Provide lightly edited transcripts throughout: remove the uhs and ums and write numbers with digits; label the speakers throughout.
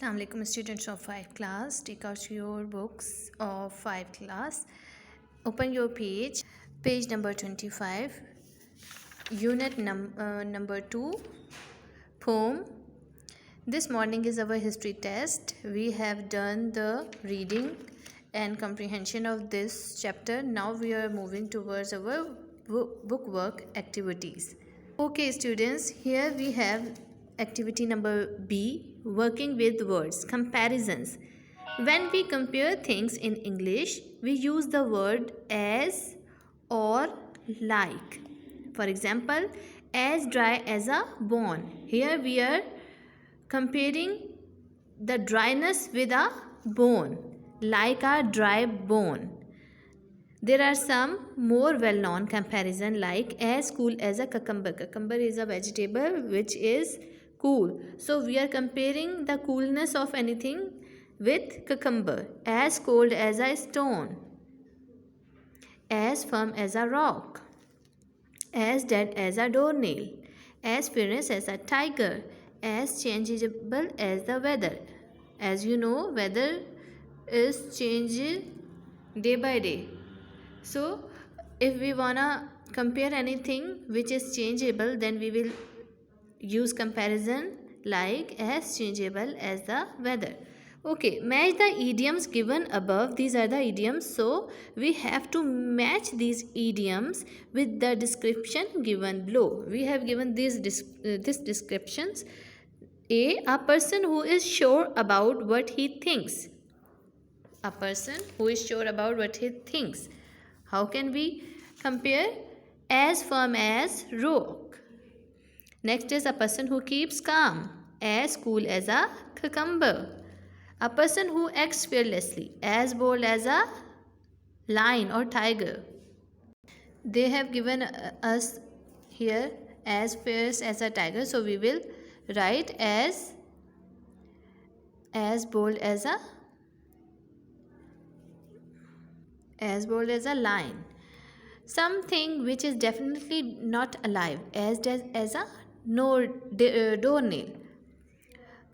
Speaker 1: Assalamualaikum students of 5 class. Take out your books of 5 class. Open your page number 25, unit number 2, poem. This morning is our history test. We have done the reading and comprehension of this chapter. Now we are moving towards our book work activities. Okay students, here we have activity number B, working with words, comparisons. When we compare things in English, we use the word as or like. For example, as dry as a bone. Here we are comparing the dryness with a bone, like a dry bone. There are some more well-known comparison like as cool as a cucumber. Cucumber is a vegetable which is cool. So we are comparing the coolness of anything with cucumber. As cold as a stone. As firm as a rock. As dead as a doornail. As fierce as a tiger. As changeable as the weather. As you know, weather is changing day by day. So if we wanna compare anything which is changeable, then we will use comparison like as changeable as the weather. Okay, match the idioms given above. These are the idioms, so we have to match these idioms with the description given below. We have given these descriptions. A person who is sure about what he thinks. A person who is sure about what he thinks. How can we compare? As firm as rock. Next is a person who keeps calm. As cool as a cucumber. A person who acts fearlessly. As bold as a lion or tiger. They have given us here as fierce as a tiger. So we will write as bold as a lion. Something which is definitely not alive, as a doornail.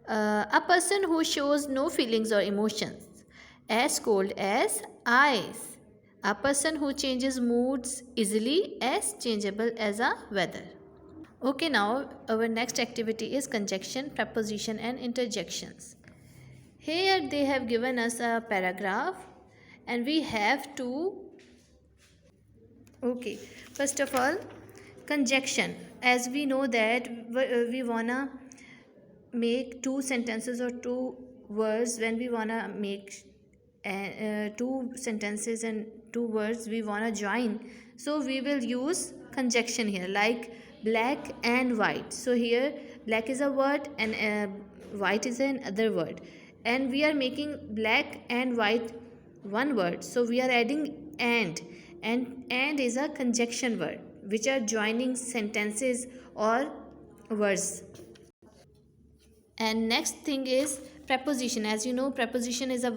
Speaker 1: A person who shows no feelings or emotions, as cold as ice. A person who changes moods easily, as changeable as a weather. Okay, now our next activity is conjunction, preposition and interjections. Here they have given us a paragraph and we have to, okay, first of all, conjunction. As we know that we wanna make two sentences or two words. When we wanna make two sentences and two words we wanna join, so we will use conjunction here, like black and white. So here black is a word and white is another word, and we are making black and white one word, so we are adding and is a conjunction word which are joining sentences or words. And next thing is preposition. As you know, preposition is a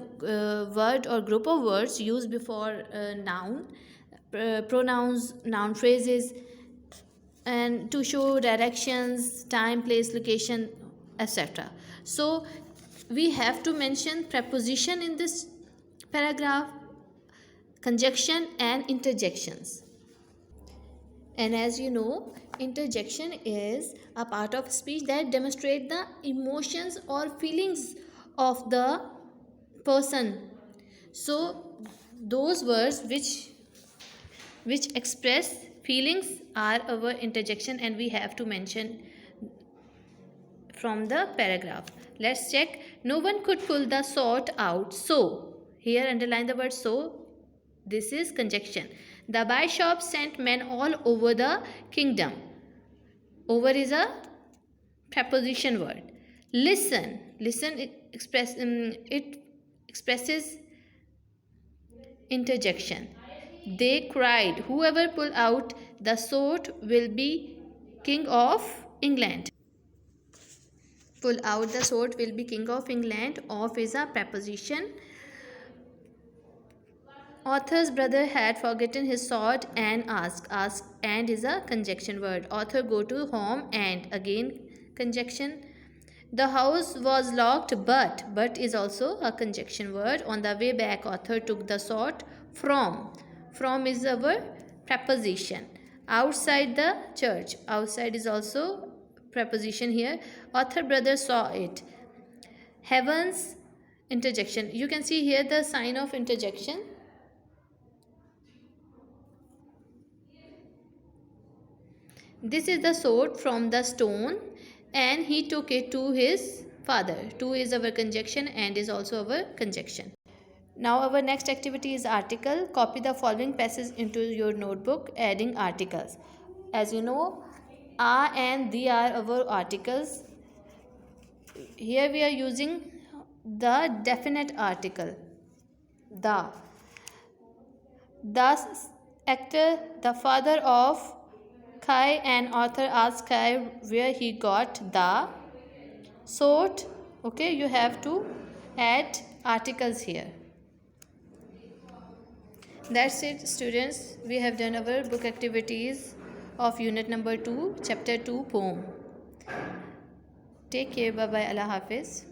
Speaker 1: word or group of words used before noun, pronouns, noun phrases, and to show directions, time, place, location, etc. So we have to mention preposition in this paragraph, conjunction and interjections. And as you know, interjection is a part of speech that demonstrate the emotions or feelings of the person. So those words which express feelings are our interjection, and we have to mention from the paragraph. Let's check. No one could pull the sort out, so here underline the word so. This is conjunction. The bishop sent men all over the kingdom. Over is a preposition word. Listen. Listen, it expresses interjection. They cried, whoever pull out the sword will be king of England. Pull out the sword will be king of England. Of is a preposition. Author's brother had forgotten his sword and asked. Ask and is a conjunction word. Author go to home and again conjunction. The house was locked, but is also a conjunction word. On the way back, author took the sort from. From is our preposition. Outside the church. Outside is also preposition here. Author brother saw it. Heavens, interjection. You can see here the sign of interjection. This is the sword from the stone, and he took it to his father. To is our conjunction and is also our conjunction. Now our next activity is article. Copy the following passage into your notebook, adding articles. As you know, a and the are our articles. Here we are using the definite article. The. Thus, actor, the father of Kai, and author asks Kai where he got the sword. Okay, you have to add articles here. That's it, students. We have done our book activities of unit number 2, chapter 2, poem. Take care. Bye bye. Allah Hafiz.